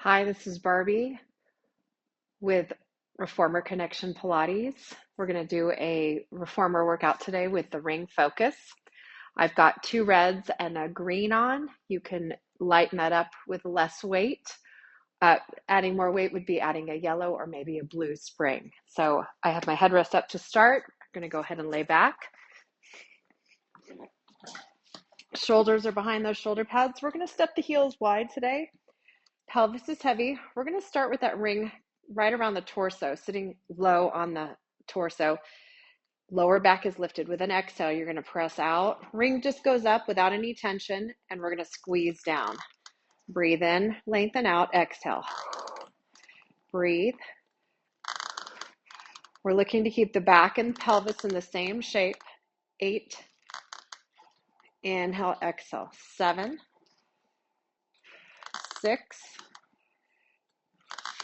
Hi, this is Barbie with Reformer Connection Pilates. We're going to do a reformer workout today with the ring focus. I've got two reds and a green on. You can lighten that up with less weight. Adding more weight would be adding a yellow or maybe a blue spring. So I have my headrest up to start. I'm going to go ahead and lay back. Shoulders are behind those shoulder pads. We're going to step the heels wide today. Pelvis is heavy. We're going to start with that ring right around the torso, sitting low on the torso. Lower back is lifted. With an exhale, you're going to press out. Ring just goes up without any tension, and we're going to squeeze down. Breathe in, lengthen out, exhale. Breathe. We're looking to keep the back and pelvis in the same shape. 8. Inhale, exhale. 7, 6,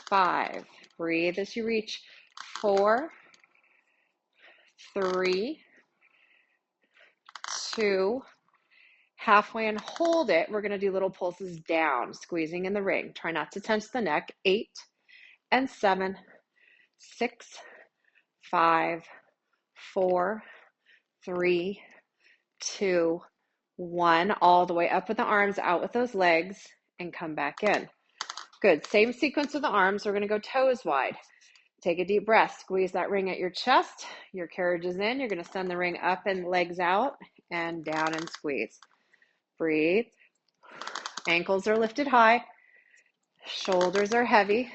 5. Breathe as you reach. 4, 3, 2, halfway, and hold it. We're going to do little pulses down, squeezing in the ring. Try not to tense the neck. 8 and 7, 6, 5, 4, 3, 2, 1. All the way up with the arms, out with those legs, and come back in. Good. Same sequence with the arms. We're going to go toes wide. Take a deep breath. Squeeze that ring at your chest. Your carriage is in. You're going to send the ring up and legs out and down and squeeze. Breathe. Ankles are lifted high. Shoulders are heavy.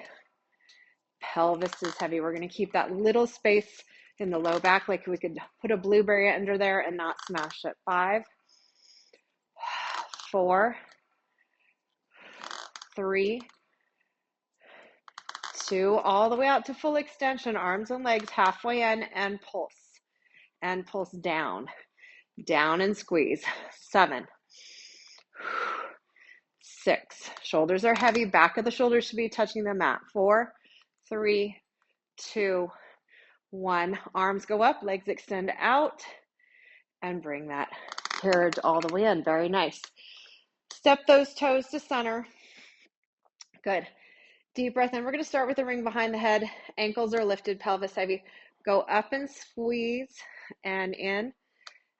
Pelvis is heavy. We're going to keep that little space in the low back, like we could put a blueberry under there and not smash it. 5, 4, 3, 2, all the way out to full extension. Arms and legs halfway in, and pulse down. Down and squeeze. 7, 6. Shoulders are heavy. Back of the shoulders should be touching the mat. 4, 3, 2, 1. Arms go up, legs extend out, and bring that carriage all the way in. Very nice. Step those toes to center. Good. Deep breath in. We're going to start with the ring behind the head. Ankles are lifted, pelvis heavy. Go up and squeeze, and in,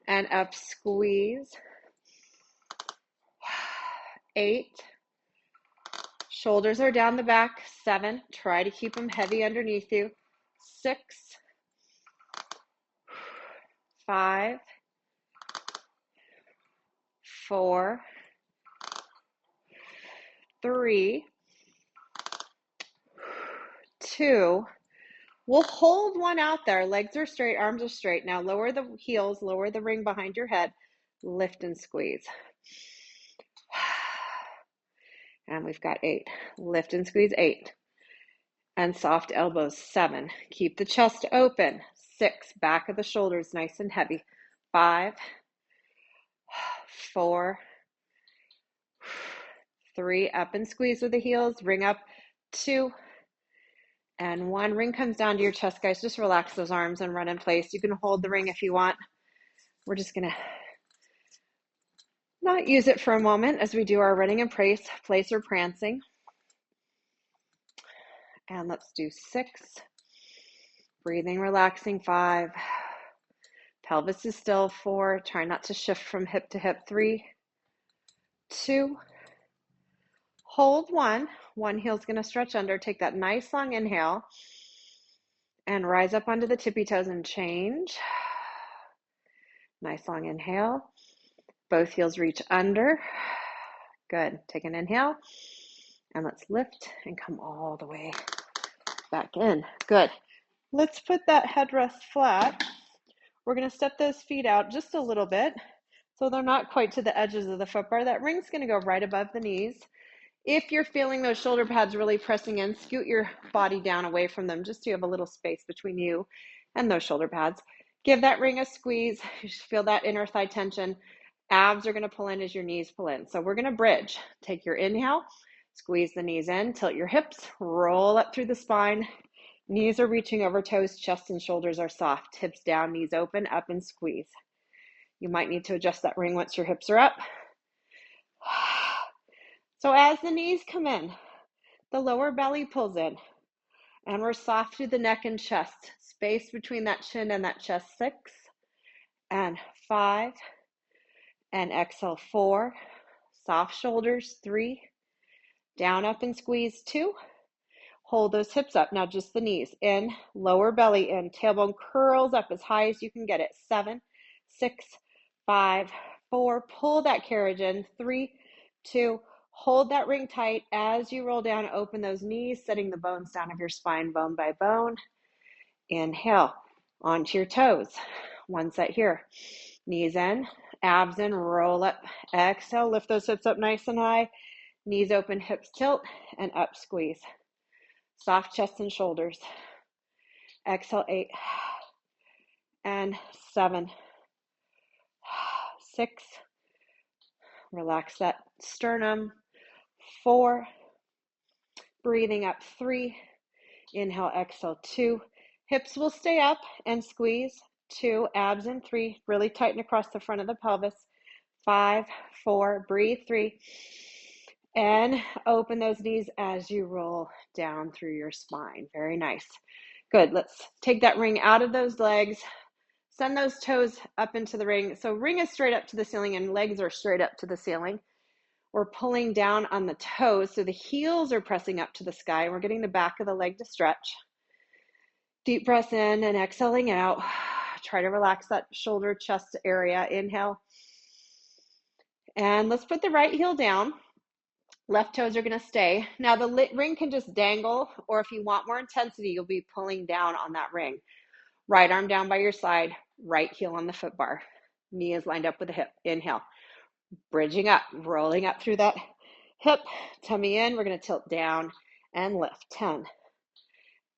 and up, squeeze. 8. Shoulders are down the back. 7. Try to keep them heavy underneath you. 6, 5, 4, 3, 2. We'll hold one out there. Legs are straight, arms are straight. Now lower the heels, lower the ring behind your head. Lift and squeeze. And we've got 8. Lift and squeeze. 8. And soft elbows. 7. Keep the chest open. 6. Back of the shoulders nice and heavy. 5, 4, 3. Up and squeeze with the heels. Ring up. 2 and 1. Ring comes down to your chest, guys. Just relax those arms and run in place. You can hold the ring if you want. We're just going to not use it for a moment as we do our running in place or prancing. And let's do 6. Breathing, relaxing. 5. Pelvis is still. 4. Try not to shift from hip to hip. 3, 2. Hold 1. One heel's going to stretch under. Take that nice long inhale and rise up onto the tippy toes and change. Nice long inhale. Both heels reach under. Good. Take an inhale. And let's lift and come all the way back in. Good. Let's put that headrest flat. We're going to step those feet out just a little bit so they're not quite to the edges of the foot bar. That ring's going to go right above the knees. If you're feeling those shoulder pads really pressing in, scoot your body down away from them just so you have a little space between you and those shoulder pads. Give that ring a squeeze. You should feel that inner thigh tension. Abs are going to pull in as your knees pull in. So we're going to bridge. Take your inhale, squeeze the knees in, tilt your hips, roll up through the spine. Knees are reaching over toes, chest and shoulders are soft. Hips down, knees open, up and squeeze. You might need to adjust that ring once your hips are up. So as the knees come in, The lower belly pulls in. And we're soft through the neck and chest. Space between that chin and that chest. 6 and 5. And exhale, 4. Soft shoulders, 3. Down, up, and squeeze, 2. Hold those hips up. Now just the knees. In, lower belly in. Tailbone curls up as high as you can get it. 7, 6, 5, 4. Pull that carriage in. 3, 2. Hold that ring tight as you roll down. Open those knees, setting the bones down of your spine, bone by bone. Inhale, onto your toes. One set here. Knees in, abs in, roll up. Exhale, lift those hips up nice and high. Knees open, hips tilt, and up squeeze. Soft chest and shoulders. Exhale, 8 and 7, 6. Relax that sternum. 4. Breathing up. 3. Inhale, exhale, 2. Hips will stay up and squeeze. 2, abs in. 3, really tighten across the front of the pelvis. 5, 4, breathe. 3, and open those knees as you roll down through your spine. Very nice. Good. Let's take that ring out of those legs. Send those toes up into the ring. So ring is straight up to the ceiling and legs are straight up to the ceiling. We're pulling down on the toes, so the heels are pressing up to the sky. We're getting the back of the leg to stretch. Deep breath in and exhaling out. Try to relax that shoulder, chest area. Inhale. And let's put the right heel down. Left toes are going to stay. Now the ring can just dangle, or if you want more intensity, you'll be pulling down on that ring. Right arm down by your side, right heel on the foot bar. Knee is lined up with the hip. Inhale. Bridging up, rolling up through that hip. Tummy in. We're going to tilt down and lift. 10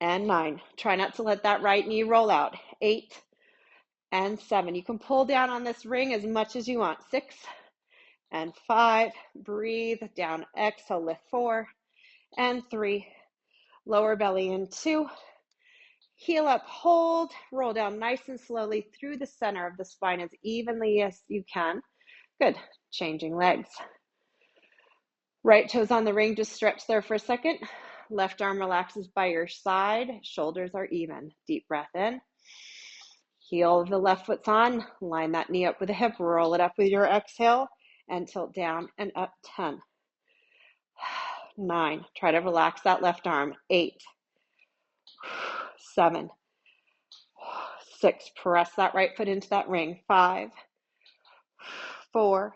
and 9. Try not to let that right knee roll out. 8 and 7. You can pull down on this ring as much as you want. 6 and 5. Breathe down. Exhale, lift. 4 and 3. Lower belly in. 2. Heel up, hold, roll down nice and slowly through the center of the spine as evenly as you can. Good. Changing legs. Right toes on the ring, just stretch there for a second. Left arm relaxes by your side. Shoulders are even. Deep breath in. Heel of the left foot's on. Line that knee up with the hip. Roll it up with your exhale and tilt down and up. 10. 9. Try to relax that left arm. 8. 7. 6. Press that right foot into that ring. 5. 4.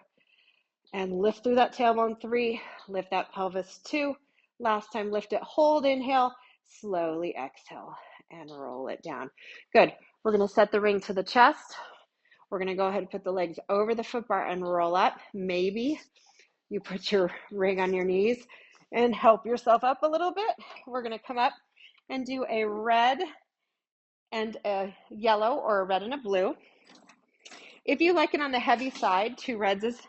And lift through that tailbone. 3. Lift that pelvis. 2. Last time, lift it. Hold. Inhale. Slowly exhale and roll it down. Good. We're going to set the ring to the chest. We're going to go ahead and put the legs over the foot bar and roll up. Maybe you put your ring on your knees and help yourself up a little bit. We're going to come up and do a red and a yellow, or a red and a blue. If you like it on the heavy side, 2 reds is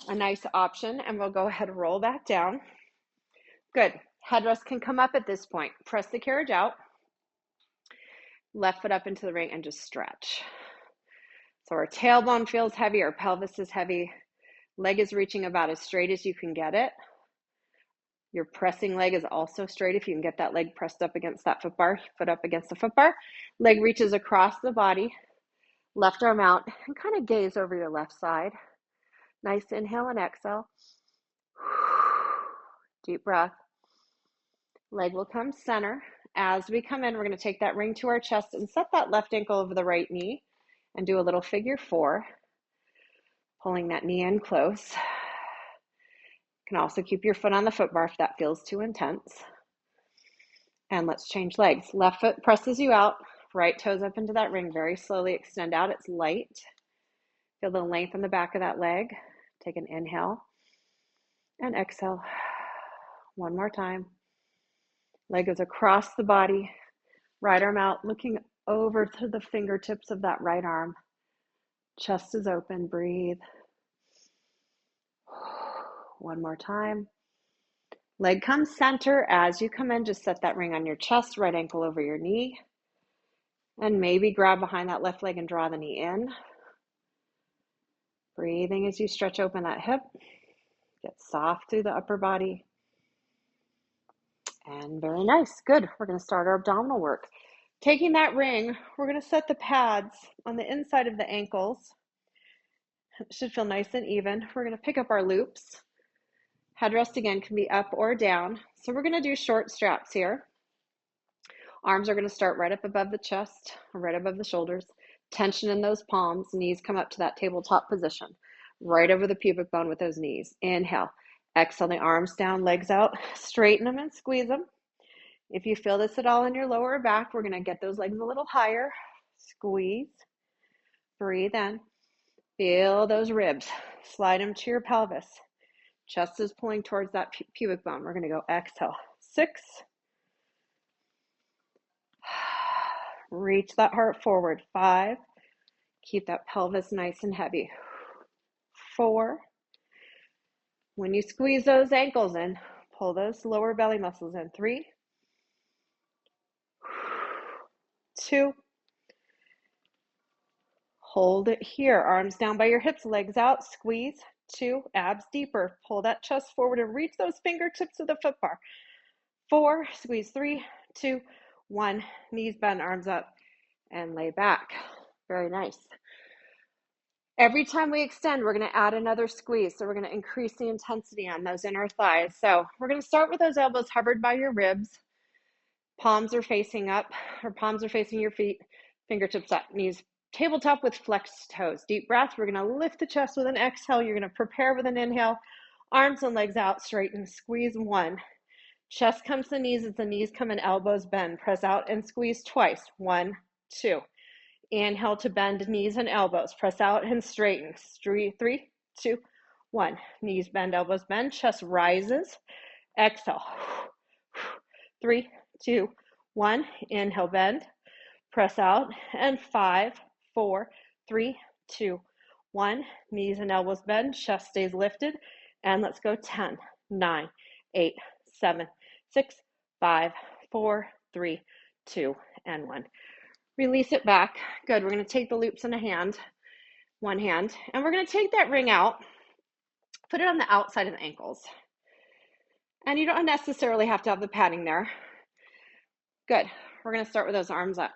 a nice option, and we'll go ahead and roll back down. Good. Headrest can come up at this point. Press the carriage out. Left foot up into the ring and just stretch. So our tailbone feels heavy, our pelvis is heavy. Leg is reaching about as straight as you can get it. Your pressing leg is also straight if you can get that leg pressed up against that foot bar, foot up against the foot bar. Leg reaches across the body. Left arm out and kind of gaze over your left side. Nice inhale and exhale. Deep breath. Leg will come center. As we come in, we're going to take that ring to our chest and set that left ankle over the right knee and do a little figure 4. Pulling that knee in close. You can also keep your foot on the foot bar if that feels too intense. And let's change legs. Left foot presses you out. Right toes up into that ring. Very slowly extend out. It's light. Feel the length on the back of that leg. Take an inhale and exhale. One more time. Leg goes across the body. Right arm out, looking over to the fingertips of that right arm. Chest is open. Breathe. One more time. Leg comes center. As you come in, just set that ring on your chest, right ankle over your knee. And maybe grab behind that left leg and draw the knee in. Breathing as you stretch open that hip. Get soft through the upper body. And very nice. Good. We're going to start our abdominal work. Taking that ring, we're going to set the pads on the inside of the ankles. It should feel nice and even. We're going to pick up our loops. Headrest again can be up or down. So we're going to do short straps here. Arms are going to start right up above the chest, right above the shoulders. Tension in those palms. Knees come up to that tabletop position. Right over the pubic bone with those knees. Inhale. Exhale the arms down, legs out. Straighten them and squeeze them. If you feel this at all in your lower back, we're going to get those legs a little higher. Squeeze. Breathe in. Feel those ribs. Slide them to your pelvis. Chest is pulling towards that pubic bone. We're going to go exhale. 6. Reach that heart forward. 5. Keep that pelvis nice and heavy. 4. When you squeeze those ankles in, pull those lower belly muscles in. 3. 2. Hold it here. Arms down by your hips, legs out. Squeeze. 2. Abs deeper. Pull that chest forward and reach those fingertips to the foot bar. 4. Squeeze. 3, 2, 1. Knees bend, arms up, and lay back. Very nice. Every time we extend, we're going to add another squeeze. So we're going to increase the intensity on those inner thighs. So we're going to start with those elbows hovered by your ribs. Palms are facing up, or palms are facing your feet. Fingertips up, knees tabletop with flexed toes. Deep breath. We're going to lift the chest with an exhale. You're going to prepare with an inhale. Arms and legs out, straighten, squeeze. 1. Chest comes to the knees as the knees come in, elbows bend. Press out and squeeze twice. 1, 2. Inhale to bend knees and elbows. Press out and straighten. 3, 2, 1. Knees bend, elbows bend. Chest rises. Exhale. 3, 2, 1. Inhale, bend. Press out. And 5, 4, 3, 2, 1. Knees and elbows bend. Chest stays lifted. And let's go 10, 9, 8, 7, 6, 5, 4, 3, 2, and 1. Release it back. Good. We're going to take the loops in one hand, and we're going to take that ring out, put it on the outside of the ankles. And you don't necessarily have to have the padding there. Good. We're going to start with those arms up.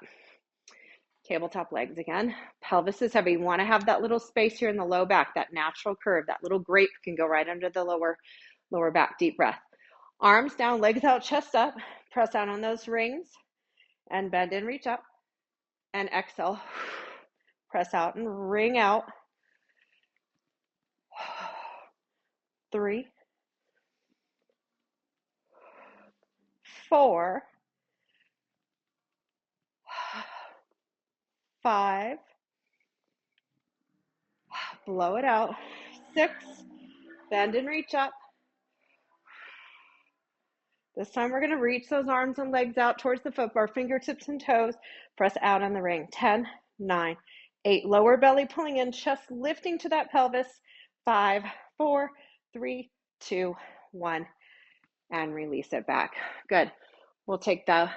Tabletop legs again. Pelvis is heavy. You want to have that little space here in the low back, that natural curve. That little grape can go right under the lower back. Deep breath. Arms down, legs out, chest up. Press out on those rings and bend and reach up. And exhale. Press out and ring out. 3, 4, 5. Blow it out. 6. Bend and reach up. This time we're going to reach those arms and legs out towards the foot bar, fingertips and toes. Press out on the ring. 10, 9, 8. Lower belly pulling in, chest lifting to that pelvis. 5, 4, 3, 2, 1. And release it back. Good. We'll take the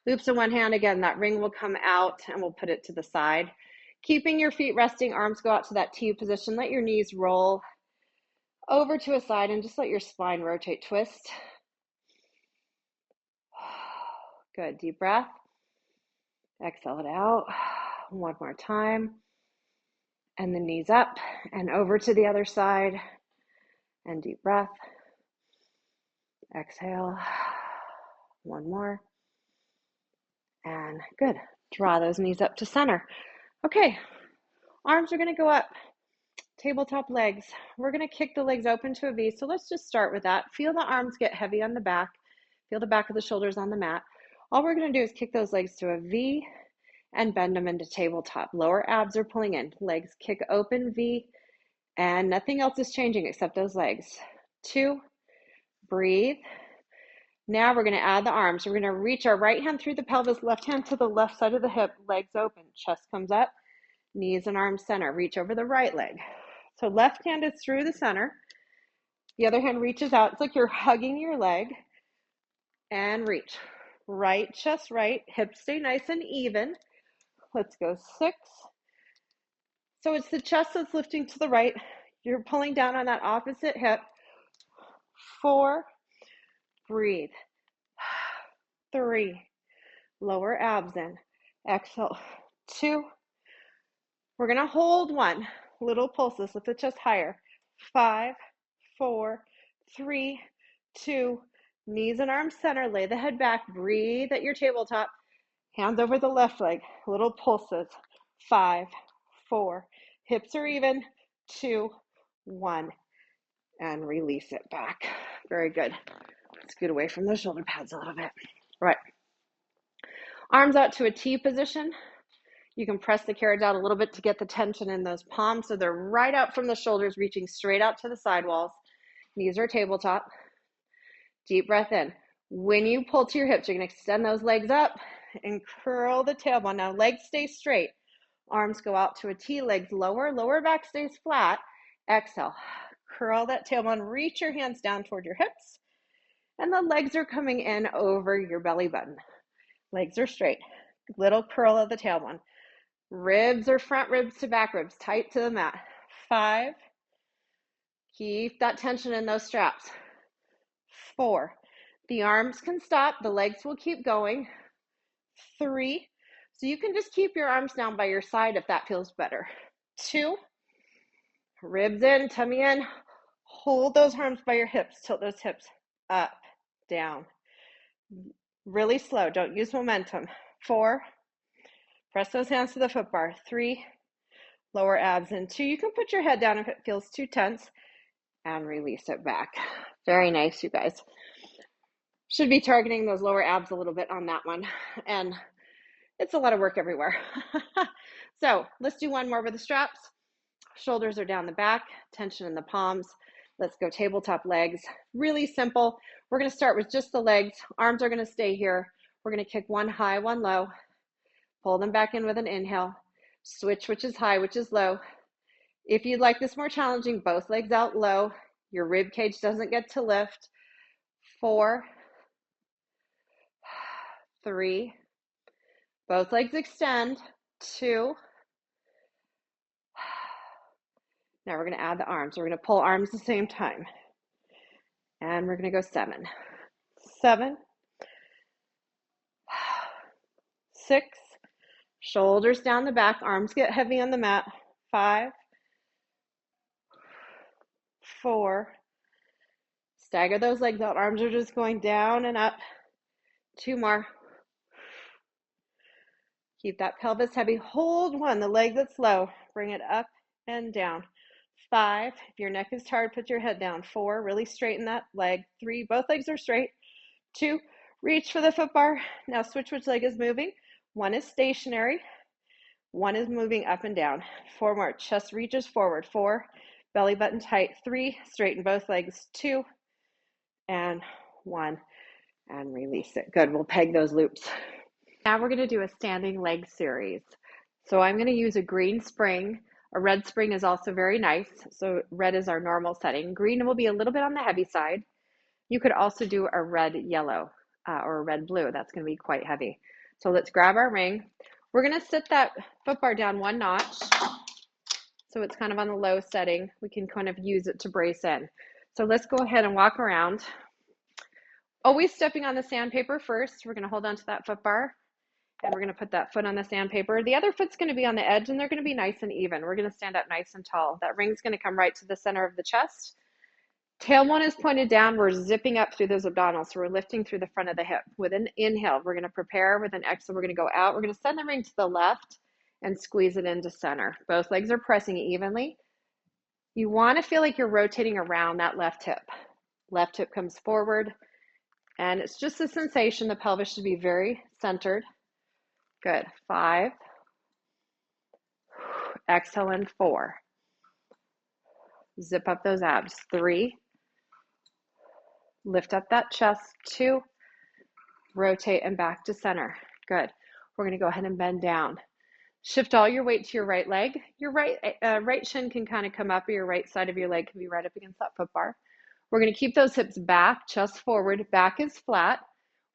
loops in one hand. Again, that ring will come out and we'll put it to the side. Keeping your feet resting, arms go out to that T position. Let your knees roll over to a side and just let your spine rotate, twist. Good. Deep breath. Exhale it out. One more time. And the knees up and over to the other side. And deep breath. Exhale. One more. And good. Draw those knees up to center. Okay. Arms are going to go up. Tabletop legs. We're going to kick the legs open to a V. So let's just start with that. Feel the arms get heavy on the back. Feel the back of the shoulders on the mat. All we're going to do is kick those legs to a V and bend them into tabletop. Lower abs are pulling in. Legs kick open, V, and nothing else is changing except those legs. 2, breathe. Now we're going to add the arms. We're going to reach our right hand through the pelvis, left hand to the left side of the hip, legs open, chest comes up, knees and arms center. Reach over the right leg. So left hand is through the center. The other hand reaches out. It's like you're hugging your leg. And reach. Right chest right. Hips stay nice and even. Let's go 6. So it's the chest that's lifting to the right. You're pulling down on that opposite hip. 4. Breathe. 3, lower abs in, exhale, 2, we're going to hold 1, little pulses, lift the chest higher, 5, 4, 3, 2, knees and arms center, lay the head back, breathe at your tabletop, hands over the left leg, little pulses, 5, 4, hips are even, 2, 1, and release it back. Very good. Scoot away from the shoulder pads a little bit. All right. Arms out to a T position. You can press the carriage out a little bit to get the tension in those palms so they're right out from the shoulders, reaching straight out to the sidewalls. Knees are tabletop. Deep breath in. When you pull to your hips, you're going to extend those legs up and curl the tailbone. Now, legs stay straight. Arms go out to a T, legs lower, lower back stays flat. Exhale. Curl that tailbone, reach your hands down toward your hips, and the legs are coming in over your belly button. Legs are straight. Little curl of the tailbone. Ribs or front ribs to back ribs, tight to the mat. 5. Keep that tension in those straps. 4. The arms can stop. The legs will keep going. 3. So you can just keep your arms down by your side if that feels better. 2. Ribs in, tummy in. Hold those arms by your hips. Tilt those hips up, down. Really slow. Don't use momentum. 4. Press those hands to the foot bar. 3. Lower abs in. 2. You can put your head down if it feels too tense and release it back. Very nice, you guys. Should be targeting those lower abs a little bit on that one. And it's a lot of work everywhere. So let's do one more with the straps. Shoulders are down the back, tension in the palms. Let's go tabletop legs. Really simple. We're going to start with just the legs. Arms are going to stay here. We're going to kick one high, one low. Pull them back in with an inhale. Switch, which is high, which is low. If you'd like this more challenging, both legs out low. Your rib cage doesn't get to lift. 4, 3. Both legs extend. 2. Now we're going to add the arms. We're going to pull arms at the same time. And we're going to go 7. 7. 6. Shoulders down the back. Arms get heavy on the mat. 5. 4. Stagger those legs out. Arms are just going down and up. 2 more. Keep that pelvis heavy. Hold 1. The leg that's low. Bring it up and down. 5. If your neck is tired, put your head down. 4. Really straighten that leg. 3. Both legs are straight. 2. Reach for the foot bar. Now switch which leg is moving. 1 is stationary. 1 is moving up and down. 4 more. Chest reaches forward. 4. Belly button tight. 3. Straighten both legs. 2. And 1. And release it. Good. We'll peg those loops. Now we're going to do a standing leg series. So I'm going to use a green spring. A red spring is also very nice. So red is our normal setting. Green will be a little bit on the heavy side. You could also do a red yellow or a red blue. That's going to be quite heavy. So let's grab our ring. We're going to sit that foot bar down 1 notch. So it's kind of on the low setting. We can kind of use it to brace in. So let's go ahead and walk around. Always stepping on the sandpaper first. We're going to hold on to that foot bar. And we're going to put that foot on the sandpaper. The other foot's going to be on the edge, and they're going to be nice and even. We're going to stand up nice and tall. That ring's going to come right to the center of the chest. Tailbone is pointed down. We're zipping up through those abdominals. So we're lifting through the front of the hip. With an inhale, we're going to prepare. With an exhale, we're going to go out. We're going to send the ring to the left and squeeze it into center. Both legs are pressing evenly. You want to feel like you're rotating around that left hip. Left hip comes forward. And it's just a sensation. The pelvis should be very centered. Good. 5. Exhale in 4. Zip up those abs. 3. Lift up that chest. 2. Rotate and back to center. Good. We're going to go ahead and bend down. Shift all your weight to your right leg. Your right shin can kind of come up, or your right side of your leg can be right up against that foot bar. We're going to keep those hips back, chest forward. Back is flat.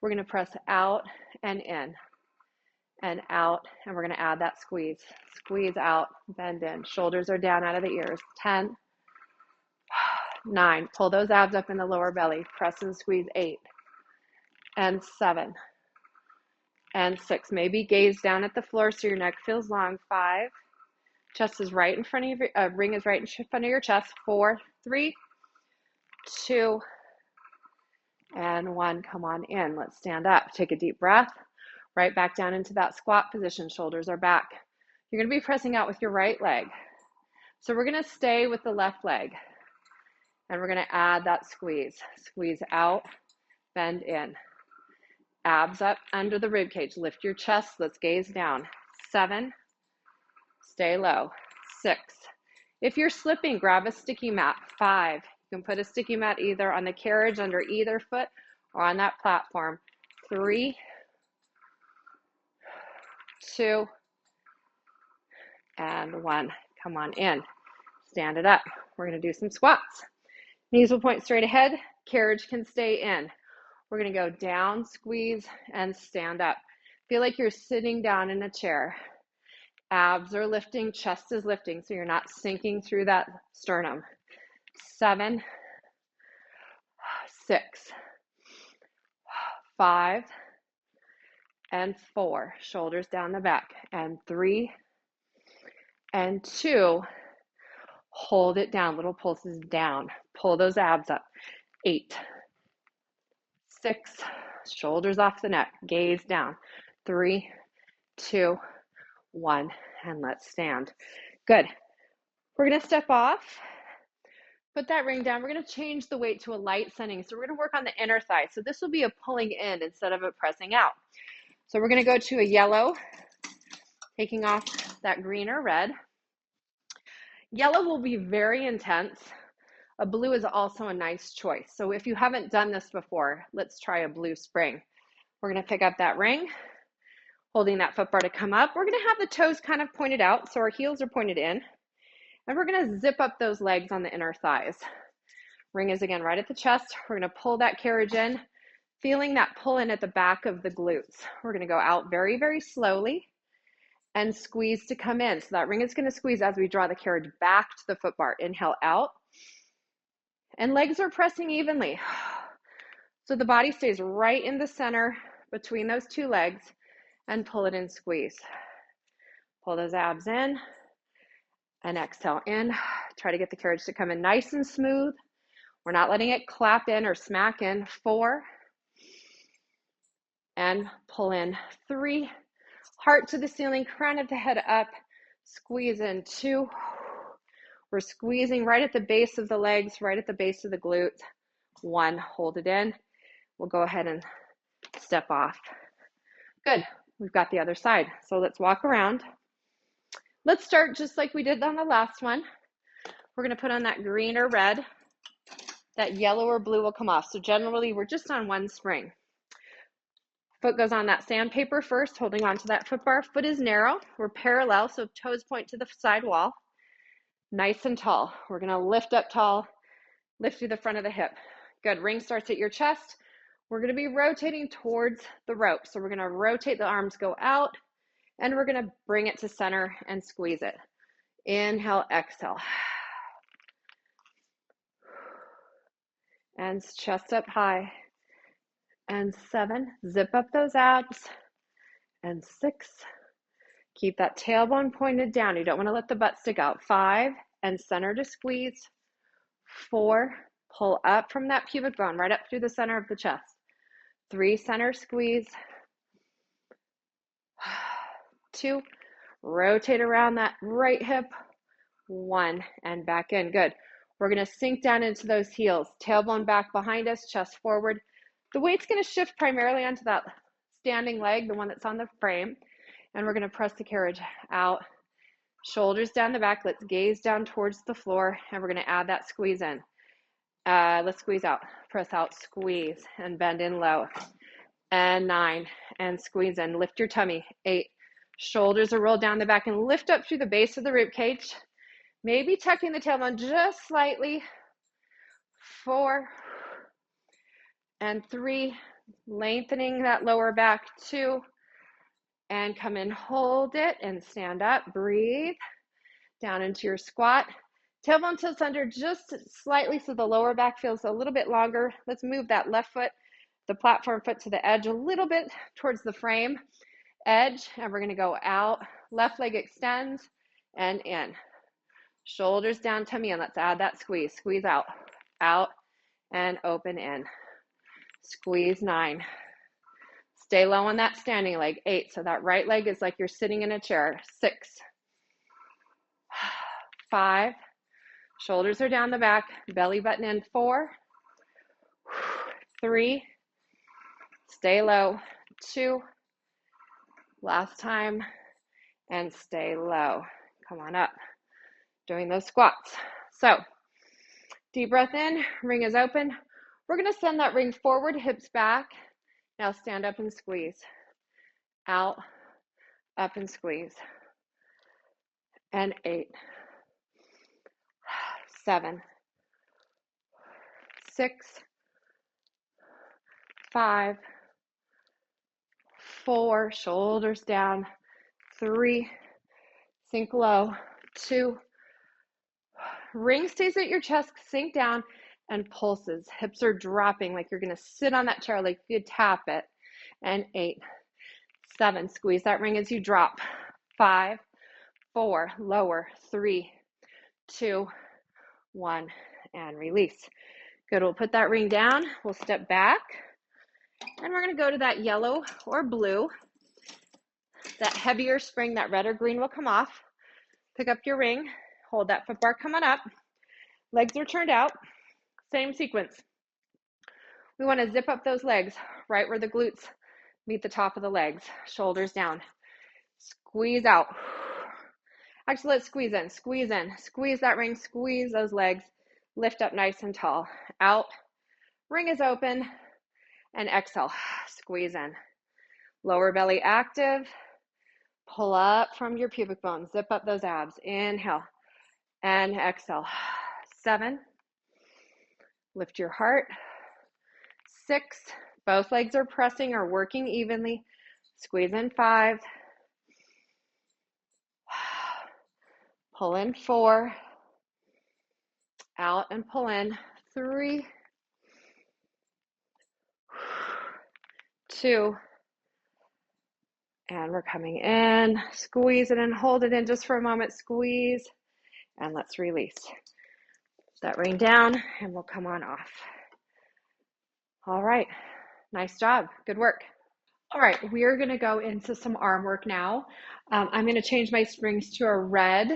We're going to press out and in. And out, and we're going to add that squeeze. Squeeze out, bend in. Shoulders are down out of the ears. 10, 9. Pull those abs up in the lower belly. Press and squeeze. 8 and 7. and 6. Maybe gaze down at the floor so your neck feels long. 5. Chest is right in front of your ring is right in front of your chest. 4, 3, 2, and 1. Come on in. Let's stand up. Take a deep breath. Right back down into that squat position. Shoulders are back. You're going to be pressing out with your right leg. So we're going to stay with the left leg. And we're going to add that squeeze. Squeeze out, bend in. Abs up under the rib cage. Lift your chest. Let's gaze down. 7. Stay low. 6. If you're slipping, grab a sticky mat. 5. You can put a sticky mat either on the carriage under either foot or on that platform. 3, 2, and 1. Come on in. Stand it up. We're going to do some squats. Knees will point straight ahead. Carriage can stay in. We're going to go down, squeeze, and stand up. Feel like you're sitting down in a chair. Abs are lifting, chest is lifting, so you're not sinking through that sternum. 7, 6, 5, and 4. Shoulders down the back. And 3, and 2. Hold it down. Little pulses down. Pull those abs up. 8, 6. Shoulders off the neck. Gaze down. 3, 2, 1. And let's stand. Good. We're going to step off. Put that ring down. We're going to change the weight to a light setting. So we're going to work on the inner thigh. So this will be a pulling in instead of a pressing out. So we're going to go to a yellow, taking off that green or red. Yellow will be very intense. A blue is also a nice choice. So if you haven't done this before, let's try a blue spring. We're going to pick up that ring, holding that foot bar to come up. We're going to have the toes kind of pointed out, so our heels are pointed in. And we're going to zip up those legs on the inner thighs. Ring is again right at the chest. We're going to pull that carriage in, feeling that pull in at the back of the glutes. We're going to go out very, very slowly and squeeze to come in. So that ring is going to squeeze as we draw the carriage back to the foot bar. Inhale out. And legs are pressing evenly. So the body stays right in the center between those two legs, and pull it in, squeeze. Pull those abs in and exhale in. Try to get the carriage to come in nice and smooth. We're not letting it clap in or smack in. 4, and pull in. 3, heart to the ceiling, crown of the head up, squeeze in. 2, we're squeezing right at the base of the legs, right at the base of the glutes. 1, hold it in. We'll go ahead and step off. Good. We've got the other side. So let's walk around. Let's start just like we did on the last one. We're going to put on that green or red. That yellow or blue will come off. So generally, we're just on one spring. Foot goes on that sandpaper first, holding onto that foot bar. Foot is narrow. We're parallel, so toes point to the side wall. Nice and tall. We're going to lift up tall, lift through the front of the hip. Good. Ring starts at your chest. We're going to be rotating towards the rope. So we're going to rotate, the arms go out, and we're going to bring it to center and squeeze it. Inhale, exhale. And chest up high. And 7, zip up those abs. And 6, keep that tailbone pointed down. You don't want to let the butt stick out. 5, and center to squeeze. 4, pull up from that pubic bone, right up through the center of the chest. 3, center squeeze. 2, rotate around that right hip. 1, and back in. Good. We're going to sink down into those heels. Tailbone back behind us, chest forward. The weight's going to shift primarily onto that standing leg, the one that's on the frame. And we're going to press the carriage out. Shoulders down the back. Let's gaze down towards the floor. And we're going to add that squeeze in. Let's squeeze out. Press out, squeeze, and bend in low. And 9, and squeeze in. Lift your tummy. 8, shoulders are rolled down the back and lift up through the base of the rib cage. Maybe tucking the tailbone just slightly. 4, and 3, lengthening that lower back. 2, and come in, hold it, and stand up. Breathe down into your squat. Tailbone tilts under just slightly so the lower back feels a little bit longer. Let's move that left foot, the platform foot to the edge a little bit towards the frame edge, and we're going to go out. Left leg extends and in. Shoulders down, tummy in. Let's add that squeeze. Squeeze out, out, and open in. Squeeze 9. Stay low on that standing leg. 8. So that right leg is like you're sitting in a chair. 6. 5. Shoulders are down the back. Belly button in. 4. 3. Stay low. 2. Last time. And stay low. Come on up. Doing those squats. So deep breath in. Ring is open. We're going to send that ring forward, hips back. Now stand up and squeeze. Out, up and squeeze. And 8, 7, 6, 5, 4, shoulders down. 3, sink low. 2, ring stays at your chest, sink down, and pulses. Hips are dropping like you're going to sit on that chair like you tap it. And 8, 7, squeeze that ring as you drop. 5, 4, lower. 3, 2, 1, and release. Good, we'll put that ring down. We'll step back, and we're going to go to that yellow or blue. That heavier spring, that red or green will come off. Pick up your ring. Hold that foot bar coming up. Legs are turned out. Same sequence. We want to zip up those legs right where the glutes meet the top of the legs. Shoulders down. Squeeze out. Actually, let's squeeze in. Squeeze in. Squeeze that ring. Squeeze those legs. Lift up nice and tall. Out. Ring is open. And exhale. Squeeze in. Lower belly active. Pull up from your pubic bone. Zip up those abs. Inhale. And exhale. 7. Lift your heart. 6. Both legs are pressing or working evenly. Squeeze in. 5. Pull in. 4. Out and pull in. 3. 2. And we're coming in. Squeeze it and hold it in just for a moment. Squeeze. And let's release. That ring down and we'll come on off. All right. Nice job. Good work. All right. We're going to go into some arm work now. I'm going to change my springs to a red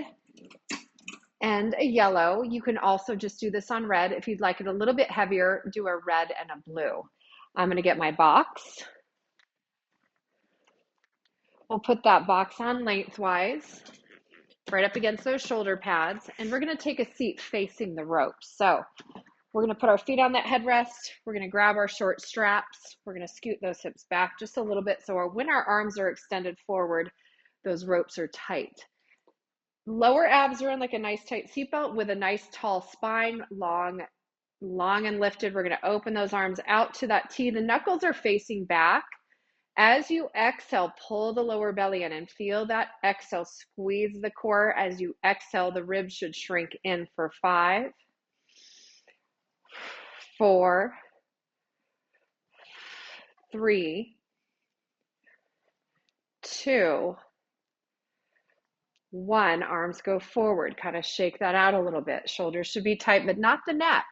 and a yellow. You can also just do this on red. If you'd like it a little bit heavier, do a red and a blue. I'm going to get my box. We'll put that box on lengthwise, right up against those shoulder pads, and we're going to take a seat facing the ropes. So we're going to put our feet on that headrest. We're going to grab our short straps. We're going to scoot those hips back just a little bit so when our arms are extended forward, those ropes are tight. Lower abs are in like a nice tight seatbelt with a nice tall spine, long and lifted. We're going to open those arms out to that T. The knuckles are facing back. As you exhale, pull the lower belly in and feel that exhale. Squeeze the core. As you exhale, the ribs should shrink in for 5, 4, 3, 2, 1. Arms go forward. Kind of shake that out a little bit. Shoulders should be tight, but not the neck.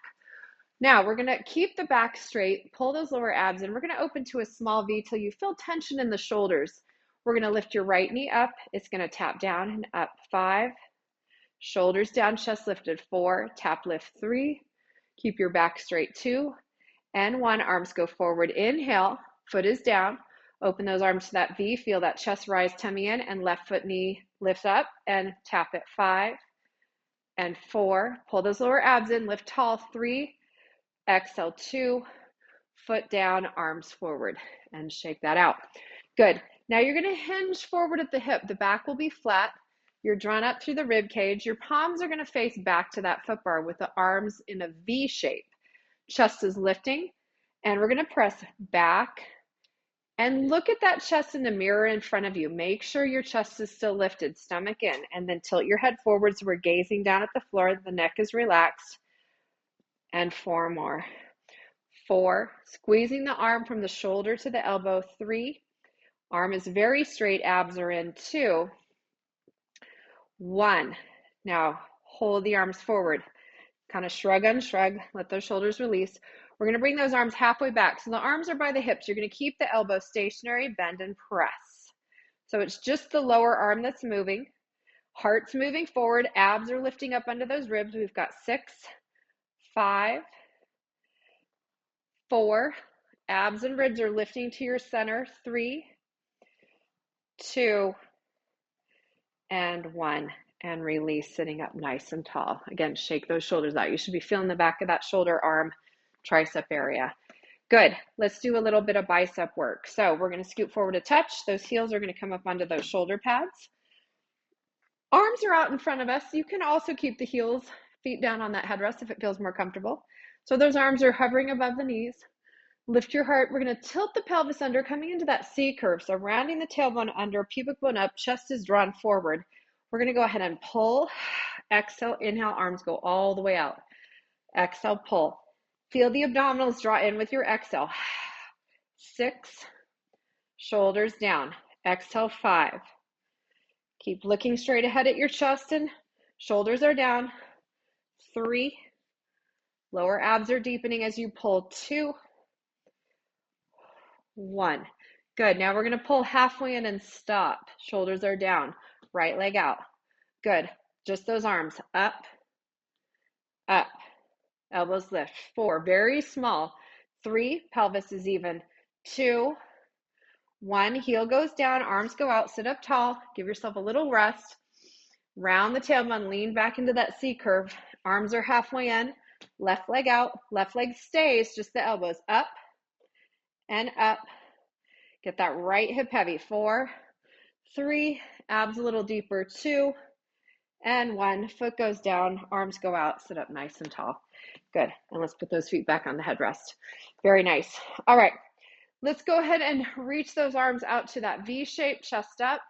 Now we're going to keep the back straight, pull those lower abs, and we're going to open to a small V till you feel tension in the shoulders. We're going to lift your right knee up. It's going to tap down and up. 5, shoulders down, chest lifted. 4, tap lift. 3, keep your back straight. 2, and 1. Arms go forward. Inhale, foot is down. Open those arms to that V. Feel that chest rise, tummy in, and left foot knee lifts up and tap it. 5 and 4. Pull those lower abs in, lift tall. 3, exhale. 2, foot down, arms forward, and shake that out. Good. Now you're going to hinge forward at the hip. The back will be flat. You're drawn up through the rib cage. Your palms are going to face back to that foot bar with the arms in a V shape. Chest is lifting, and we're going to press back and look at that chest in the mirror in front of you. Make sure your chest is still lifted, stomach in, and then tilt your head forward so we're gazing down at the floor. The neck is relaxed. And 4 more. 4, squeezing the arm from the shoulder to the elbow, 3, arm is very straight, abs are in, 2, 1. Now hold the arms forward, kind of shrug, unshrug, let those shoulders release. We're going to bring those arms halfway back. So the arms are by the hips. You're going to keep the elbow stationary, bend and press. So it's just the lower arm that's moving. Heart's moving forward, abs are lifting up under those ribs. We've got 6, 5, 4, abs and ribs are lifting to your center, 3, 2, and 1, and release, sitting up nice and tall. Again, shake those shoulders out. You should be feeling the back of that shoulder, arm, tricep area. Good. Let's do a little bit of bicep work. So we're going to scoot forward a touch. Those heels are going to come up onto those shoulder pads. Arms are out in front of us. You can also keep the heels, feet down on that headrest if it feels more comfortable. So those arms are hovering above the knees. Lift your heart. We're going to tilt the pelvis under, coming into that C curve. So rounding the tailbone under, pubic bone up, chest is drawn forward. We're going to go ahead and pull. Exhale, inhale, arms go all the way out. Exhale, pull. Feel the abdominals draw in with your exhale. 6, shoulders down. Exhale, 5. Keep looking straight ahead at your chest and shoulders are down. 3, lower abs are deepening as you pull. 2, 1. Good. Now we're going to pull halfway in and stop. Shoulders are down. Right leg out. Good. Just those arms up, up. Elbows lift. 4, very small. 3, pelvis is even. 2, 1, heel goes down, arms go out, sit up tall. Give yourself a little rest. Round the tailbone, lean back into that C curve. Arms are halfway in. Left leg out. Left leg stays, just the elbows up and up. Get that right hip heavy. 4, 3, abs a little deeper. 2, and 1. Foot goes down, arms go out, sit up nice and tall. Good. And let's put those feet back on the headrest. Very nice. All right. Let's go ahead and reach those arms out to that V shape, chest up,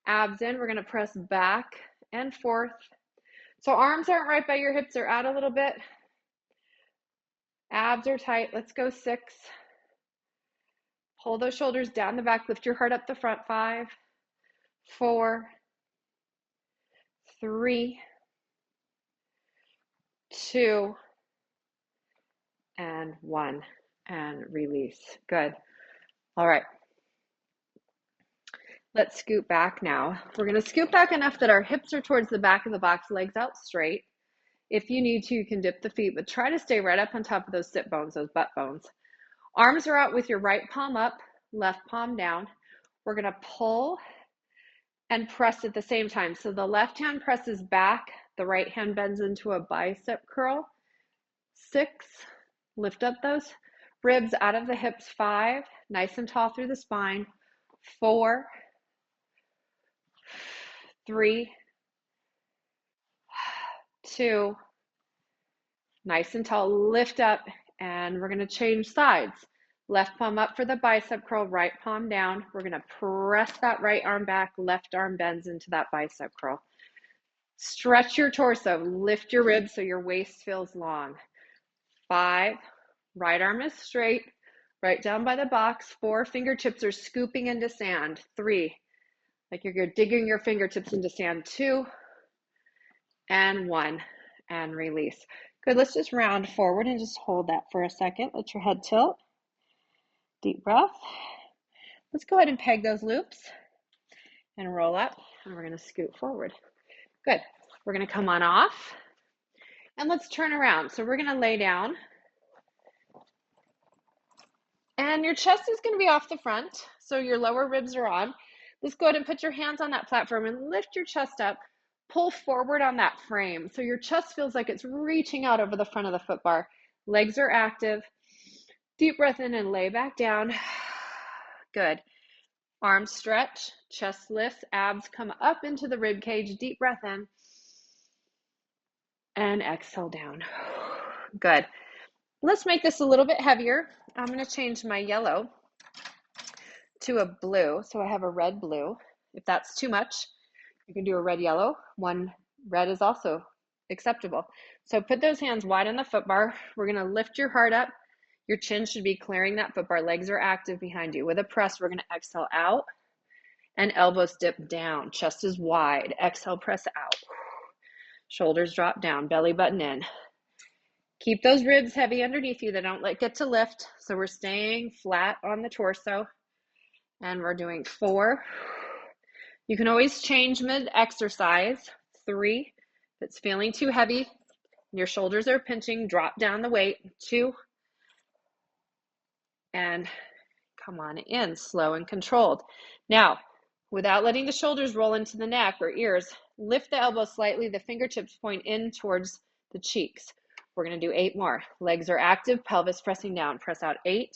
abs in. We're going to press back and forth. So arms aren't right by your hips, they're out a little bit. Abs are tight. Let's go 6. Pull those shoulders down the back, lift your heart up the front. 5, 4, 3, 2, and 1, and release. Good. All right. Let's scoot back now. We're going to scoot back enough that our hips are towards the back of the box, legs out straight. If you need to, you can dip the feet, but try to stay right up on top of those sit bones, those butt bones. Arms are out with your right palm up, left palm down. We're going to pull and press at the same time. So the left hand presses back, the right hand bends into a bicep curl. 6, lift up those ribs out of the hips. 5, nice and tall through the spine. 4, 3, 2, nice and tall, lift up, and we're going to change sides. Left palm up for the bicep curl, right palm down. We're going to press that right arm back, left arm bends into that bicep curl. Stretch your torso, lift your ribs so your waist feels long. 5, right arm is straight, right down by the box. 4, fingertips are scooping into sand. 3, like you're digging your fingertips into sand. 2, and 1, and release. Good. Let's just round forward and just hold that for a second. Let your head tilt. Deep breath. Let's go ahead and peg those loops and roll up, and we're going to scoot forward. Good. We're going to come on off, and let's turn around. So we're going to lay down, and your chest is going to be off the front, so your lower ribs are on. Let's go ahead and put your hands on that platform and lift your chest up. Pull forward on that frame so your chest feels like it's reaching out over the front of the foot bar. Legs are active. Deep breath in and lay back down. Good. Arms stretch, chest lifts, abs come up into the rib cage. Deep breath in and exhale down. Good. Let's make this a little bit heavier. I'm going to change my yellow to a blue. So I have a red blue. If that's too much, you can do a red yellow. One red is also acceptable. So put those hands wide on the foot bar. We're going to lift your heart up. Your chin should be clearing that foot bar. Legs are active behind you. With a press, we're going to exhale out and elbows dip down. Chest is wide. Exhale, press out. Shoulders drop down, belly button in. Keep those ribs heavy underneath you. They don't get to lift. So we're staying flat on the torso. And we're doing 4. You can always change mid-exercise. 3. If it's feeling too heavy, your shoulders are pinching, drop down the weight. 2. And come on in, slow and controlled. Now, without letting the shoulders roll into the neck or ears, lift the elbows slightly. The fingertips point in towards the cheeks. We're going to do 8 more. Legs are active, pelvis pressing down. Press out 8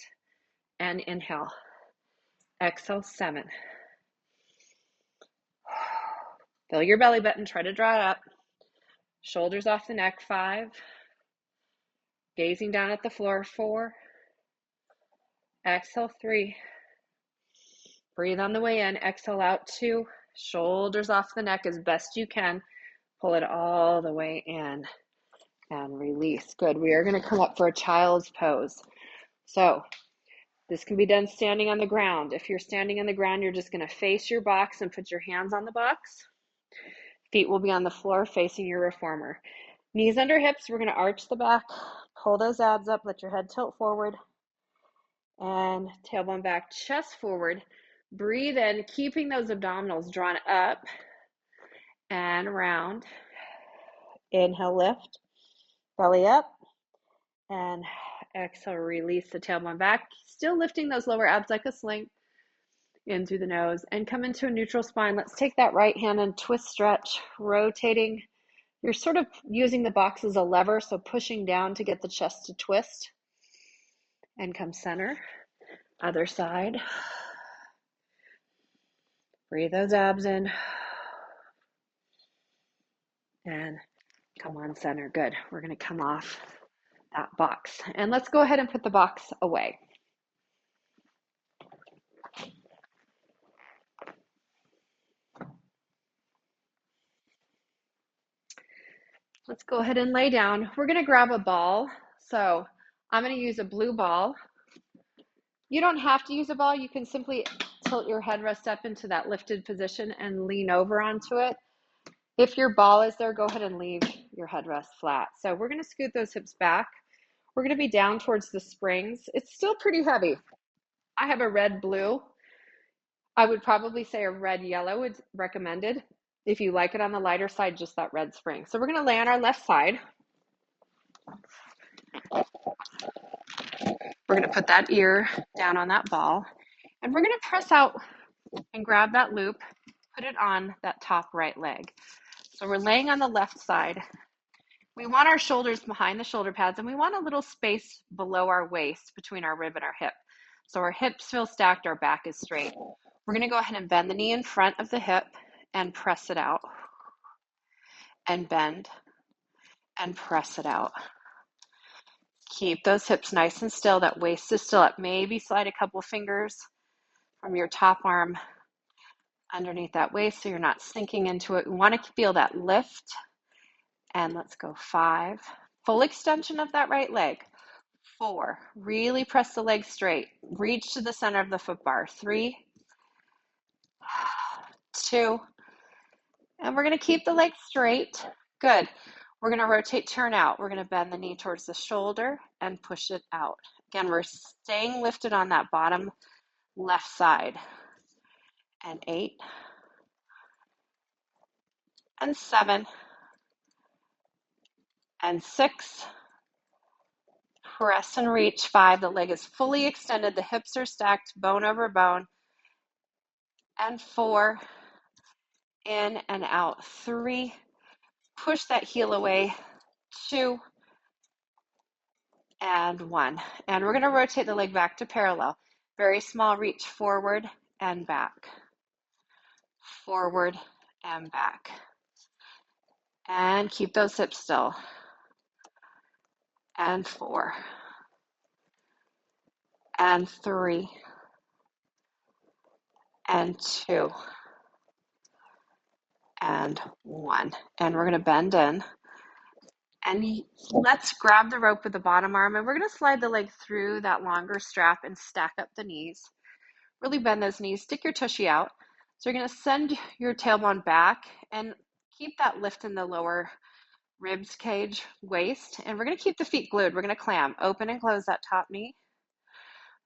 and inhale. Exhale 7. Fill your belly button. Try to draw it up. Shoulders off the neck. 5. Gazing down at the floor. 4. Exhale 3. Breathe on the way in. Exhale out 2. Shoulders off the neck as best you can. Pull it all the way in and release. Good. We are going to come up for a child's pose. So this can be done standing on the ground. If you're standing on the ground, you're just going to face your box and put your hands on the box. Feet will be on the floor facing your reformer. Knees under hips. We're going to arch the back. Pull those abs up. Let your head tilt forward. And tailbone back, chest forward. Breathe in, keeping those abdominals drawn up and round. Inhale, lift. Belly up. And exhale, release the tailbone back. Still lifting those lower abs like a sling. In through the nose. And come into a neutral spine. Let's take that right hand and twist, stretch, rotating. You're sort of using the box as a lever, so pushing down to get the chest to twist. And come center. Other side. Breathe those abs in. And come on, center. Good. We're going to come off that box. And let's go ahead and put the box away. Let's go ahead and lay down. We're going to grab a ball. So I'm going to use a blue ball. You don't have to use a ball. You can simply tilt your headrest up into that lifted position and lean over onto it. If your ball is there, go ahead and leave your headrest flat. So we're going to scoot those hips back. We're going to be down towards the springs. It's still pretty heavy. I have a red blue. I would probably say a red yellow is recommended. If you like it on the lighter side, just that red spring. So we're going to lay on our left side. We're going to put that ear down on that ball. And we're going to press out and grab that loop, put it on that top right leg. So we're laying on the left side. We want our shoulders behind the shoulder pads, and we want a little space below our waist between our rib and our hip. So our hips feel stacked, our back is straight. We're going to go ahead and bend the knee in front of the hip and press it out. And bend and press it out. Keep those hips nice and still. That waist is still up. Maybe slide a couple fingers from your top arm underneath that waist so you're not sinking into it. We want to feel that lift. And let's go 5. Full extension of that right leg. 4. Really press the leg straight. Reach to the center of the foot bar. 3, 2, and we're going to keep the leg straight. Good. We're going to rotate, turn out. We're going to bend the knee towards the shoulder and push it out. Again, we're staying lifted on that bottom left side. And 8, and 7, and 6. Press and reach. 5. The leg is fully extended. The hips are stacked, bone over bone. And 4. In and out. 3. Push that heel away. 2. And 1. And we're going to rotate the leg back to parallel. Very small reach forward and back. Forward and back. And keep those hips still. And 4. And 3. And 2. And 1. And we're going to bend in. And let's grab the rope with the bottom arm, and we're going to slide the leg through that longer strap and stack up the knees. Really bend those knees, stick your tushy out. So you're going to send your tailbone back and keep that lift in the lower ribs cage, waist, and we're going to keep the feet glued. We're going to clam, open and close that top knee,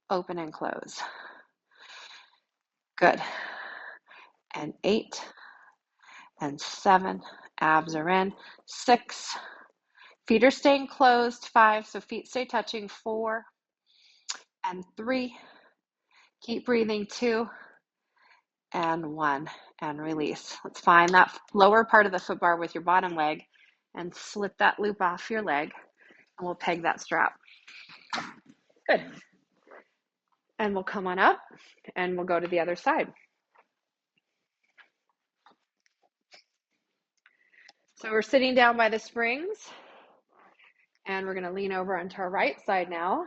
open and close. Good. And 8 and 7, abs are in. 6, feet are staying closed. 5, so feet stay touching. 4 and 3, keep breathing. 2 and 1, and release. Let's find that lower part of the foot bar with your bottom leg and slip that loop off your leg, and we'll peg that strap. Good. And we'll come on up and we'll go to the other side. So we're sitting down by the springs, and we're going to lean over onto our right side now.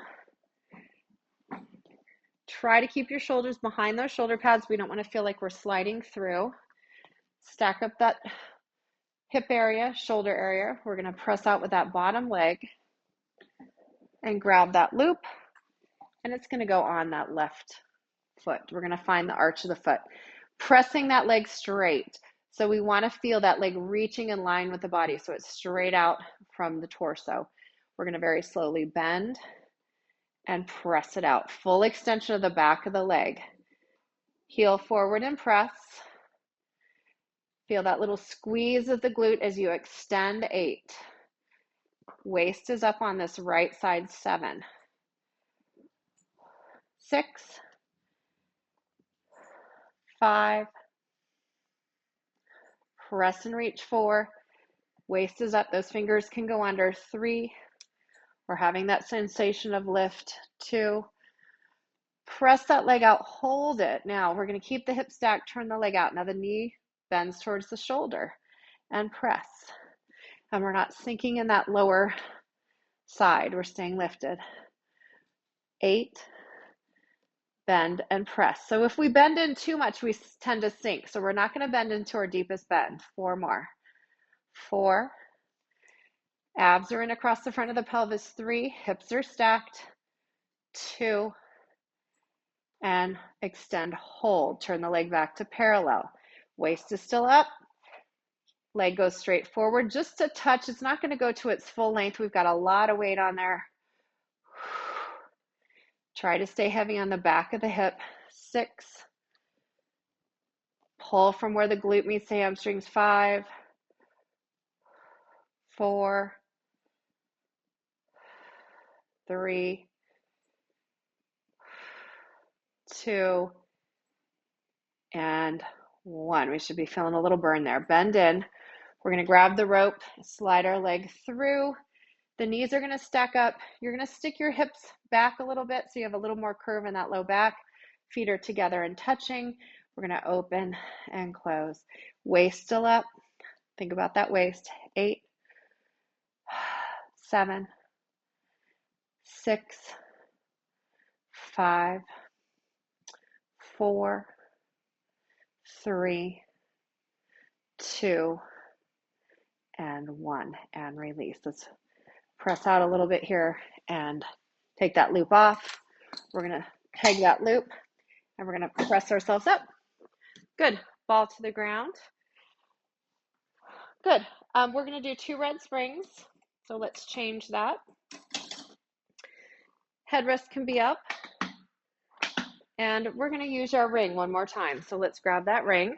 Try to keep your shoulders behind those shoulder pads. We don't want to feel like we're sliding through. Stack up that hip area, shoulder area. We're going to press out with that bottom leg and grab that loop, and it's going to go on that left foot. We're going to find the arch of the foot, pressing that leg straight. So we want to feel that leg reaching in line with the body, so it's straight out from the torso. We're going to very slowly bend and press it out. Full extension of the back of the leg. Heel forward and press. Feel that little squeeze of the glute as you extend. 8. Waist is up on this right side. 7. 6. 5. Press and reach. 4. Waist is up. Those fingers can go under. 3. We're having that sensation of lift. 2. Press that leg out. Hold it. Now we're going to keep the hip stacked. Turn the leg out. Now the knee bends towards the shoulder and press. And we're not sinking in that lower side. We're staying lifted. 8. Bend and press. So if we bend in too much, we tend to sink. So we're not going to bend into our deepest bend. 4 more. 4. Abs are in across the front of the pelvis. 3. Hips are stacked. 2. And extend, hold. Turn the leg back to parallel. Waist is still up. Leg goes straight forward, just a touch. It's not going to go to its full length. We've got a lot of weight on there. Try to stay heavy on the back of the hip. 6. Pull from where the glute meets the hamstrings. 5. 4. 3. 2. And 1. We should be feeling a little burn there. Bend in. We're going to grab the rope, slide our leg through. The knees are going to stack up. You're going to stick your hips back a little bit so you have a little more curve in that low back. Feet are together and touching. We're going to open and close. Waist still up. Think about that waist. 8, 7, 6, 5, 4, 3, 2, and 1. And release. Let's press out a little bit here and take that loop off. We're going to peg that loop and we're going to press ourselves up. Good. Ball to the ground. Good. We're going to do 2 red springs. So let's change that. Headrest can be up. And we're going to use our ring one more time. So let's grab that ring.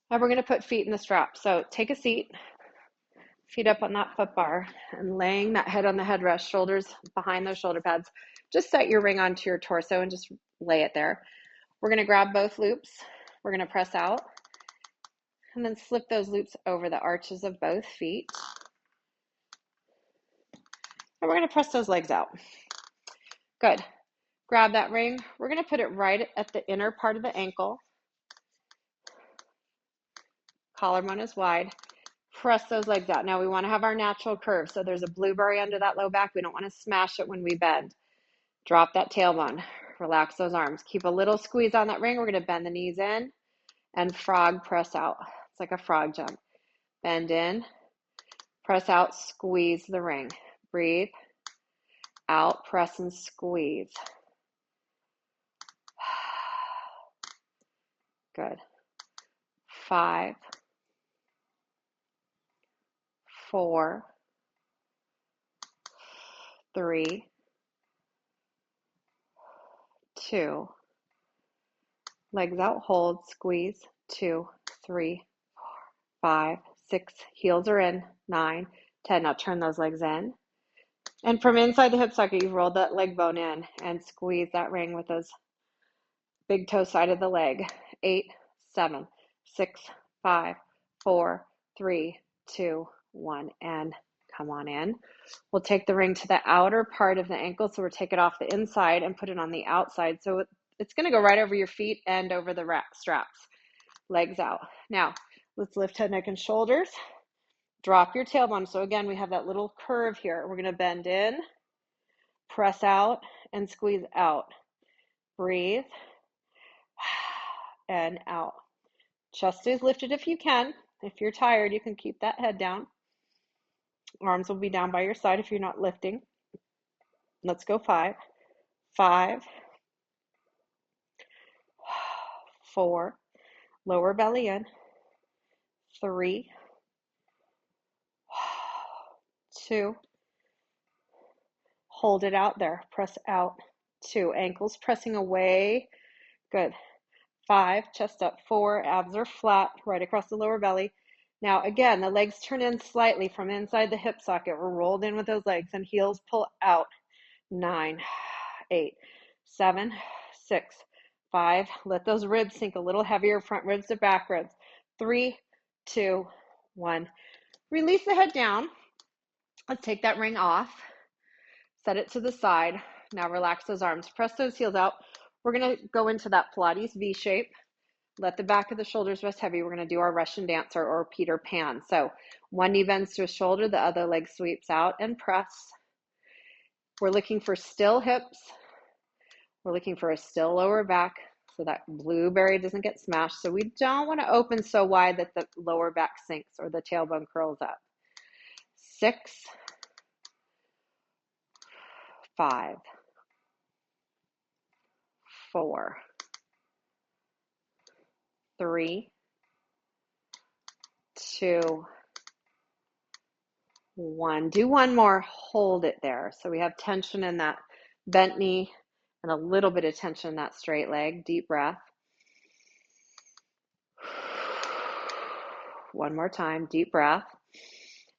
And we're going to put feet in the strap. So take a seat, feet up on that foot bar, and laying that head on the headrest, shoulders behind those shoulder pads. Just set your ring onto your torso and just lay it there. We're going to grab both loops. We're going to press out and then slip those loops over the arches of both feet. And we're going to press those legs out. Good. Grab that ring. We're going to put it right at the inner part of the ankle. Collarbone is wide. Press those legs out. Now we want to have our natural curve. So there's a blueberry under that low back. We don't want to smash it when we bend. Drop that tailbone. Relax those arms. Keep a little squeeze on that ring. We're going to bend the knees in and frog press out. It's like a frog jump. Bend in, press out, squeeze the ring. Breathe out, press and squeeze. Good. 5, 4, 3, 2. Legs out, hold, squeeze. 2, 3, 5, 6. Heels are in. 9, 10. Now turn those legs in. And from inside the hip socket, you roll that leg bone in and squeeze that ring with those big toe side of the leg. 8, 7, 6, 5, 4, 3, 2, 1. And come on in. We'll take the ring to the outer part of the ankle. So we'll take it off the inside and put it on the outside. So it's going to go right over your feet and over the rack straps. Legs out. Now, let's lift head, neck, and shoulders. Drop your tailbone. So again, we have that little curve here. We're going to bend in, press out, and squeeze out. Breathe. And out. Chest stays lifted if you can. If you're tired, you can keep that head down. Arms will be down by your side if you're not lifting. Let's go 5. 5, 4, lower belly in. 3, 2, hold it out there. Press out. 2, ankles pressing away. Good. 5, chest up. 4, abs are flat right across the lower belly. Now again, the legs turn in slightly from inside the hip socket. We're rolled in with those legs and heels pull out. 9, 8, 7, 6, 5. Let those ribs sink a little heavier, front ribs to back ribs. 3, 2, 1. Release the head down. Let's take that ring off. Set it to the side. Now relax those arms. Press those heels out. We're going to go into that Pilates V shape. Let the back of the shoulders rest heavy. We're going to do our Russian dancer or Peter Pan. So one knee bends to a shoulder, the other leg sweeps out and press. We're looking for still hips. We're looking for a still lower back so that blueberry doesn't get smashed. So we don't want to open so wide that the lower back sinks or the tailbone curls up. 6, 5, 4, 3, 2, 1. Do one more. Hold it there. So we have tension in that bent knee and a little bit of tension in that straight leg. Deep breath. One more time. Deep breath.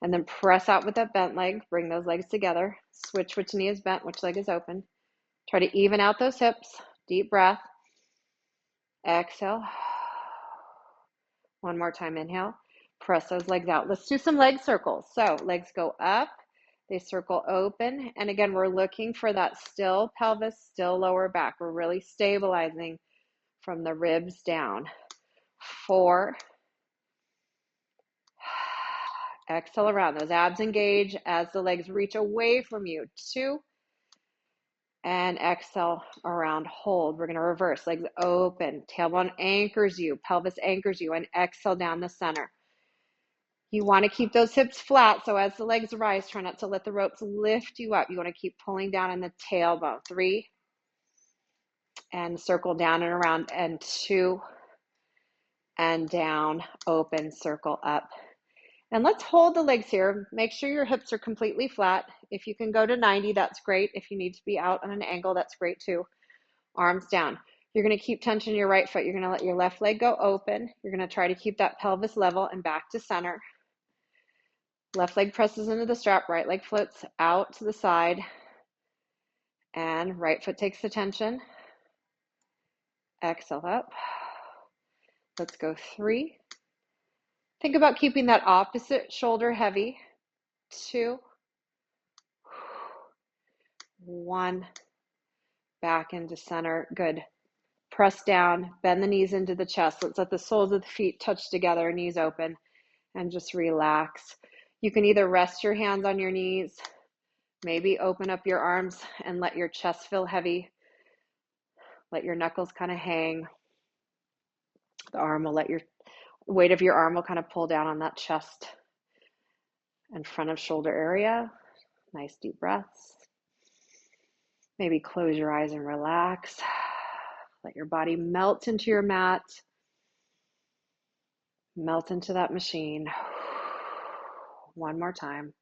And then press out with that bent leg. Bring those legs together. Switch which knee is bent, which leg is open. Try to even out those hips. Deep breath. Exhale. One more time. Inhale. Press those legs out. Let's do some leg circles. So legs go up. They circle open. And again, we're looking for that still pelvis, still lower back. We're really stabilizing from the ribs down. 4. Exhale around. Those abs engage as the legs reach away from you. 2. And exhale around. Hold. We're going to reverse. Legs open. Tailbone anchors you. Pelvis anchors you. And exhale down the center. You want to keep those hips flat. So as the legs rise, try not to let the ropes lift you up. You want to keep pulling down in the tailbone. 3. And circle down and around. And 2. And down. Open. Circle up. And let's hold the legs here. Make sure your hips are completely flat. If you can go to 90, that's great. If you need to be out on an angle, that's great too. Arms down. You're going to keep tension in your right foot. You're going to let your left leg go open. You're going to try to keep that pelvis level and back to center. Left leg presses into the strap. Right leg floats out to the side. And right foot takes the tension. Exhale up. Let's go 3. Think about keeping that opposite shoulder heavy. 2. 1. Back into center. Good. Press down. Bend the knees into the chest. Let's let the soles of the feet touch together. Knees open. And just relax. You can either rest your hands on your knees. Maybe open up your arms and let your chest feel heavy. Let your knuckles kind of hang. The arm will let your weight of your arm will kind of pull down on that chest and front of shoulder area. Nice deep breaths. Maybe close your eyes and relax. Let your body melt into your mat. Melt into that machine. One more time.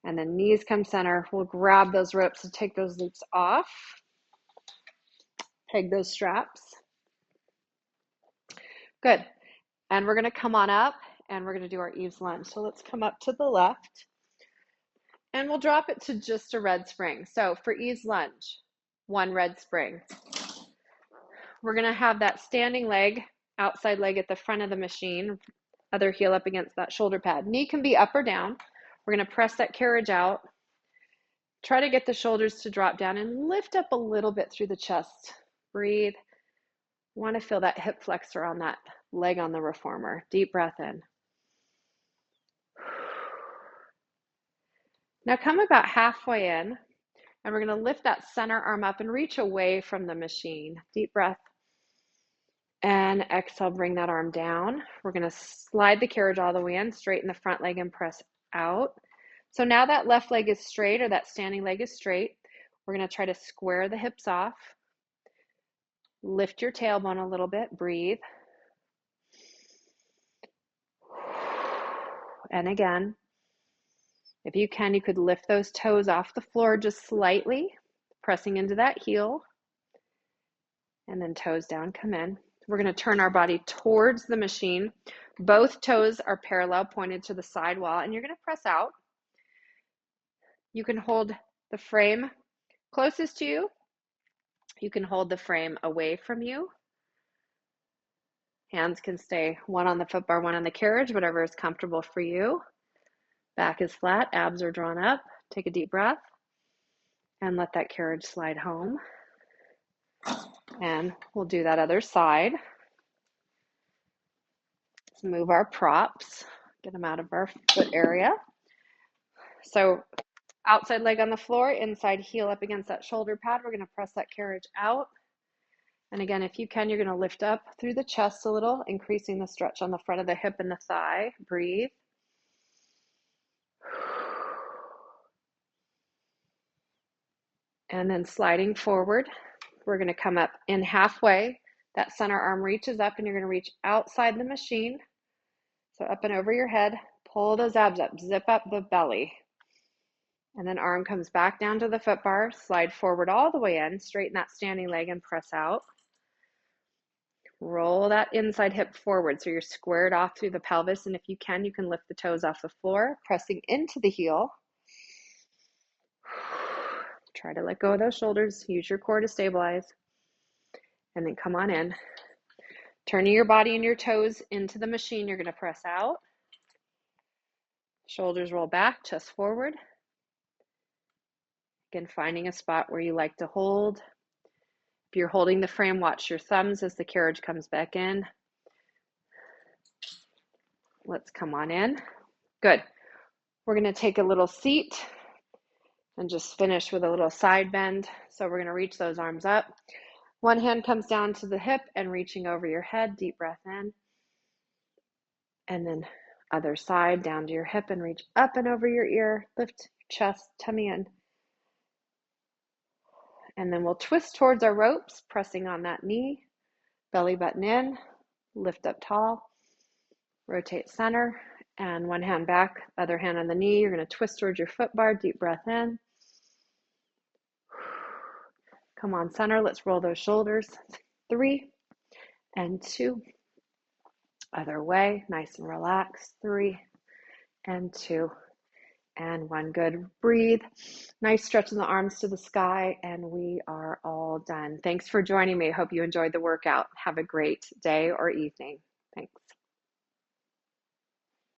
And then knees come center. We'll grab those ropes and take those loops off. Peg those straps. Good. And we're going to come on up and we're going to do our eaves lunge. So let's come up to the left and we'll drop it to just a red spring. So for eaves lunge, 1 red spring. We're going to have that standing leg, outside leg at the front of the machine, other heel up against that shoulder pad. Knee can be up or down. We're going to press that carriage out. Try to get the shoulders to drop down and lift up a little bit through the chest. Breathe. Want to feel that hip flexor on that leg on the reformer. Deep breath in. Now come about halfway in, and we're going to lift that center arm up and reach away from the machine. Deep breath. And exhale, bring that arm down. We're going to slide the carriage all the way in, straighten the front leg and press out. So now that left leg is straight, or that standing leg is straight. We're going to try to square the hips off. Lift your tailbone a little bit. Breathe. And again, if you can, you could lift those toes off the floor just slightly, pressing into that heel. And then toes down, come in. We're going to turn our body towards the machine. Both toes are parallel, pointed to the side wall, and you're going to press out. You can hold the frame closest to you. You can hold the frame away from you. Hands can stay one on the foot bar, one on the carriage, whatever is comfortable for you. Back is flat, abs are drawn up. Take a deep breath and let that carriage slide home. And we'll do that other side. Let's move our props, get them out of our foot area. So outside leg on the floor, inside heel up against that shoulder pad. We're going to press that carriage out. And again, if you can, you're going to lift up through the chest a little, increasing the stretch on the front of the hip and the thigh. Breathe. And then sliding forward, we're going to come up in halfway. That center arm reaches up and you're going to reach outside the machine. So up and over your head, pull those abs up, zip up the belly. And then arm comes back down to the foot bar, slide forward all the way in, straighten that standing leg and press out. Roll that inside hip forward so you're squared off through the pelvis. And if you can lift the toes off the floor, pressing into the heel. Try to let go of those shoulders. Use your core to stabilize. And then come on in. Turning your body and your toes into the machine, you're going to press out. Shoulders roll back, chest forward. Again, finding a spot where you like to hold. If you're holding the frame, watch your thumbs as the carriage comes back in. Let's come on in. Good. We're going to take a little seat and just finish with a little side bend. So we're going to reach those arms up. One hand comes down to the hip and reaching over your head. Deep breath in. And then other side down to your hip and reach up and over your ear. Lift chest, tummy in. And then we'll twist towards our ropes, pressing on that knee, belly button in, lift up tall, rotate center, and one hand back, other hand on the knee. You're going to twist towards your foot bar, deep breath in. Come on, center. Let's roll those shoulders. 3 and 2. Other way, nice and relaxed. 3 and 2. And 1. Good. Breathe. Nice stretch in the arms to the sky, and we are all done. Thanks for joining me. Hope you enjoyed the workout. Have a great day or evening. Thanks.